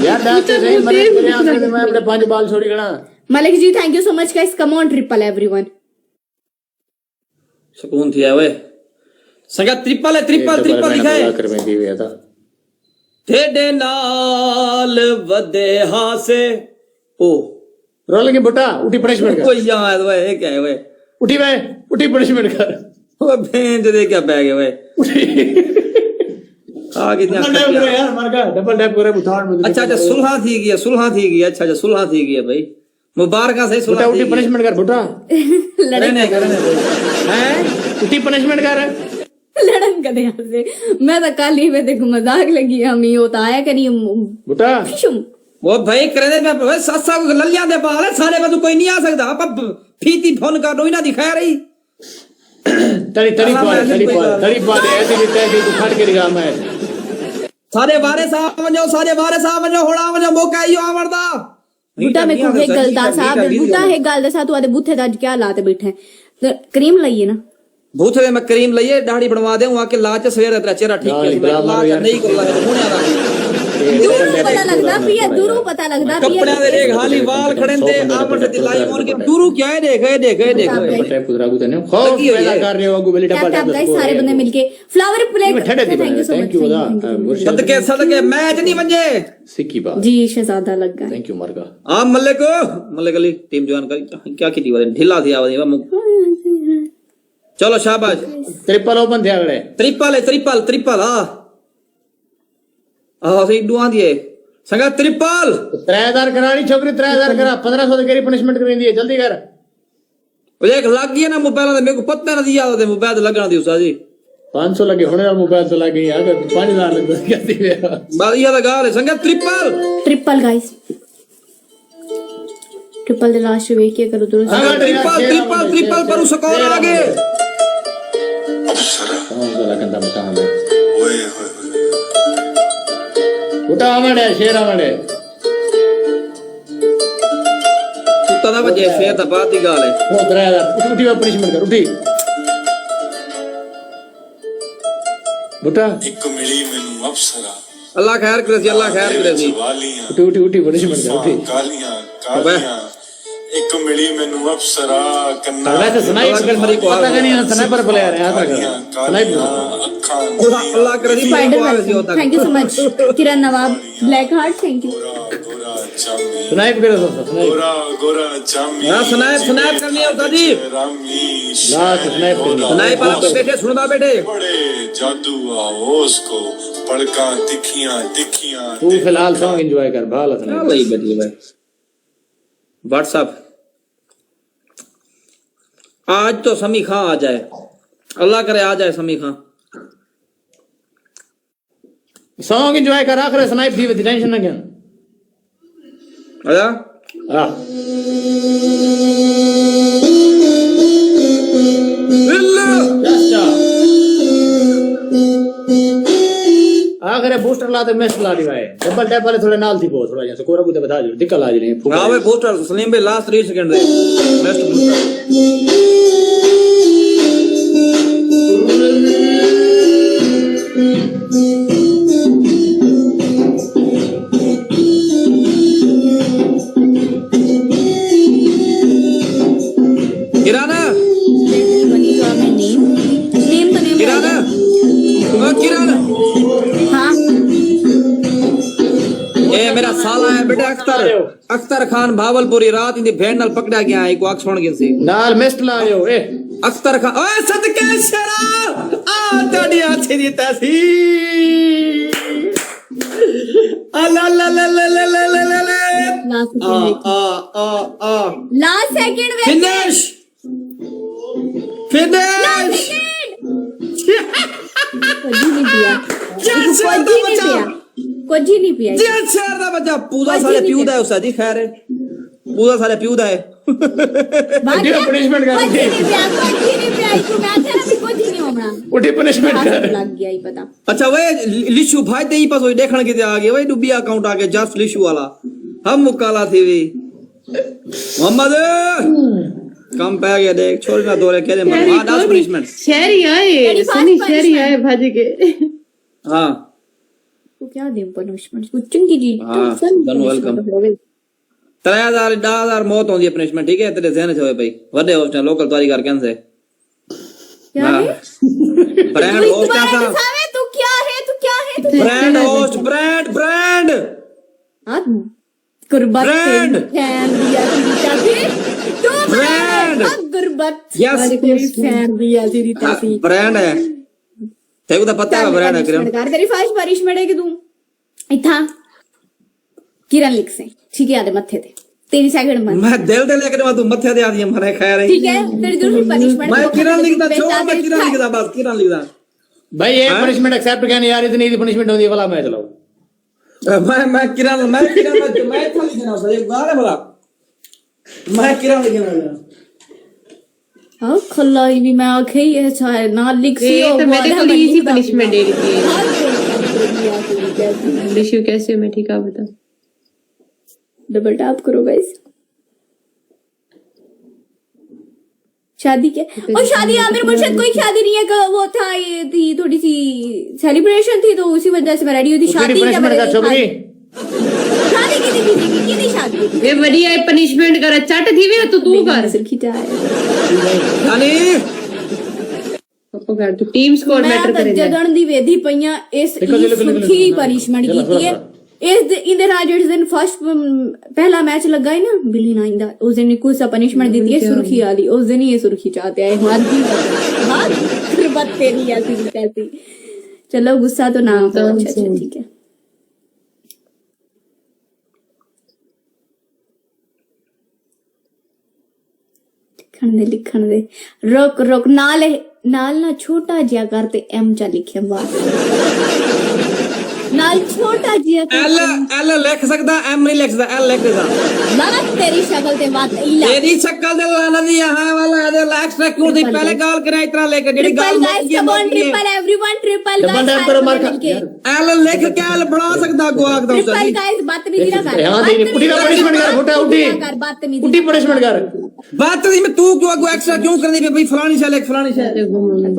यार मैं अपने 5 बाल छोड़ी गणा। Malik ji thank you so much guys, come on triple everyone. सुकून थी वे संगा ट्रिपल है, ट्रिपल ट्रिपल लिखा कर मैं दिया था तेरे नाल वदे हासे ओ रोलेंगे बेटा। उठी पनिशमेंट कर। कोई याद वे ये क्या है वे? उठी वे, उठी पनिशमेंट कर। ओ भेंज दे क्या बैग है वे? आगे डबल टैप करे यार, मार का डबल टैप करे उठाड़ में। अच्छा अच्छा सुलह थी गया, सुलह थी गया। अच्छा अच्छा सुलह थी गया भाई, मुबारक सही सुलह। उठी पनिशमेंट कर बेटा। लड़ने करने हैं उठी पनिशमेंट कर। लड़न कदे यहाँ से मैं तो कल ही में देखो मजाक लगी हमी होता है करी बेटा। वो भाई करे दे मैं सस्सा को ललिया दे बाल है सारे में तो कोई नहीं आ सकता। अब फीती फोन का डोई ना दिखाया रही तड़ी तड़ी पाल ऐसे भी तैसे तू खड़ के दिखा मैं सारे बारे साहब वजो, सारे बारे साहब वजो, होड़ा वजो मौका ही आवड़दा बूटा में को एक गलदा साहब बूटा है गलदा सा तू आदे बूथे दा क्या लाते बैठे क्रीम लाइए ना बूथे में क्रीम लइए दाढ़ी बनवा दे वहां के लाच सवेरे तेरा चेहरा ठीक कर नहीं को लाए मुनिया दा दूरू पता लगदा पिया दूरू पता लगदा पिया कपड़े दे देख हाली वाल खड़े दे आवट दिलाई मोन के दूरू क्या है देख टैप पुदरा को तने खौफ पैदा कर रहे हो अगू बेली डबल टैप गाइस सारे बंदे मिलके flower plate thank you so much. सदके सदके मैच नहीं बंजे सिक्की बात जी शहजादा लग गया। थैंक यू मरगा। आ मल्लिक अली टीम ज्वाइन कर क्या की टीम ढीला थी आवाज। चलो शाबाश ट्रिपल ओपन थे अगले ट्रिपल है ट्रिपल हाँ सही दुआ दिए संगा ट्रिपल 3000 करानी छोकरी 3000 करा 1500 की पनिशमेंट कर दी जल्दी कर। एक लग गया ना मोबाइल मेरे को पता ना दिया था मोबाइल लगना थी उसा जी 500 लगे होने वाला मोबाइल तो लगे यार 5000 लग गया थी बात ये लगा ले संगा ट्रिपल गाइस ट्रिपल दे लास्ट वे क्या करो तो ट्रिपल पर स्कोर आगे गंदा मकान है ओए होए उठा आमड़े शेर आमड़े तना बजे शेर दा बात ही गाल है वो 3000 उठी पनिशमेंट कर उठी बेटा एक मिली मेनू अफसरा अल्लाह खैर करे जी अल्लाह खैर करे जी उठी पनिशमेंट कर उठी कालियां एक मिली मेनू अफसरा कन्ना वैसे स्नाइपर मेरी को पता नहीं स्नाइपर प्लेयर है आता स्नाइपर अल्लाह करे जी thank you so much Kiran Nawab black heart thank you snipe करो स्नाइप गोरा चामी हां स्नाइप करनी है उस्ताद जी लास्ट स्नाइप आप बैठे सुनदा बैठे बड़े जादू आओस को पलका तिखियां तू फिलहाल सॉन्ग एंजॉय कर भाला स्नाइप वही बैठी भाई व्हाट्सएप आज तो समी खां आ जाए अल्लाह करे आ जाए समी खां सॉन्ग एंजॉय कर आखिर स्नाइप थी विद टेंशन ना क्या आया हां आखिर बूस्टर लाते मैच ला दिया है डबल टैप वाले थोड़े नाल थी बहुत थोड़ा जैसे कोरा को बता दो दिक्कत आ जी हां भाई बूस्टर सलीम भाई लास्ट 3 सेकंड दे बेस्ट बूस्टर किराना नेम तो नेम किराना किराना हाँ ये मेरा साला है बेटा अख्तर खान भावलपुरी रात इंदी भेड़ नाल पकड़ा गया है को अक्ष छोड़ गए सी नाल मिस्ट लायो ए अख्तर खान ओए सदके शरा आ तड़ी अच्छी दी तैसी अला ला ला ला ला ला ला ला लास्ट सेकंड फिनिश कुछ नहीं पिया जी शहर दा बच्चा पूरा सारे पिऊ दा है उसा जी खैर है पूरा सारे पिऊ दा है पनिशमेंट कर उठी पनिशमेंट कर लग गया ही पता। अच्छा वे लिशु भाई ते ही पास वही देखण के आ गए वही डुबी अकाउंट आ गया जस्ट लिशु वाला हम मुकाला थी वे मोहम्मद कम पै गया देख छोड़ ना दो रे कह दे मां 10 पनिशमेंट शहरी आए तेरी सनी fast शहरी punishment। आए भाज के हां तू क्या दे पनिशमेंट कुछ चंगी जी हाँ, done, welcome। 3000 10000 मौत होंदी है पनिशमेंट ठीक है तेरे ज़हन च होए भाई वड्डे होस्ट लोकल तवारी कर कैन से क्या है ब्रांड तू होस्ट दोबारा ऐसा दिखावे तू क्या है तू ब्रांड होस्ट ब्रांड हाँ गुरबत Brand। फैन दिया तेरी तासी तू Brand। हाँ गुरबत Yes। तेरी फैन दिया तेरी तासी ब्रांड है तेरे को तो पता है ब्रांड है किरण तेरी फर्स्ट पनिशमेंट है कि तू इथा किरण लिख से ठीक है आदे मत्थे ते तेरी सेकंड मन मैं दिल दे लेके तू मथे दे आदी मरे खैर है ठीक है तेरी दूसरी पनिशमेंट मैं किरण लिखदा छोड़ मैं किरण लिखदा बस किरण लिखदा भाई ये पनिशमेंट एक्सेप्ट करने यार इतनी पनिशमेंट होती है वाला मैं चलाऊं मैं किरण मैं था लिखना सही गाने बोला मैं किरण लिखना हाँ खल्लाई भी मैं आखे ही है चाहे ना लिख सी ये तो मेरे को इजी पनिशमेंट दे रही थी ऋषि कैसे मैं ठीक है बता डबल टैप करो गाइस शादी के और शादी आमिर मुर्शिद कोई शादी नहीं है वो था ये थी थोड़ी सी सेलिब्रेशन थी तो उसी वजह से मैं रेडी हुई थी शादी पनिशमेंट का छोकरी शादी की थी शादी ये बढ़िया पनिशमेंट कर चट थी वे तो तू कर सिर खिंचा है यानी पापा कर तू टीम स्कोर मैटर मैं करेगा जगन दी वेदी पईया इस सुखी पनिशमेंट की है इस इंदे राज जिस दिन फर्स्ट पहला मैच लगा है ना बिल्ली ना इंदा उस दिन कुछ सा पनिशमेंट दी है सुर्खी वाली उस दिन ही ये सुर्खी चाहते हैं हां फिर बात तेरी ऐसी कैसी चलो गुस्सा तो ना हो अच्छा ठीक है लिखण दे रोक रोक नाल ना छोटा जिया करते एम चा लिखे बात नाल छोटा जिया एल लिख सकदा एम नहीं लिख सकदा एल लिख सकदा ना तेरी शक्ल ते बात इला तेरी शक्ल दे लाना दी यहां वाला दे लास्ट ट्रैक क्यों दी पहले गाल करे इतना लेके जेडी गाल guys come on triple everyone triple double tap करो मार एल लिख के एल बढ़ा सकदा को आग दो ट्रिपल गाइस बात नहीं दिला कर यहां दे पुटी का पनिशमेंट कर फुटा उठी बात नहीं पुटी पनिशमेंट कर बात तो मैं तू क्यों एक्स्ट्रा क्यों करनी भाई फलानी शैल फलानी शैल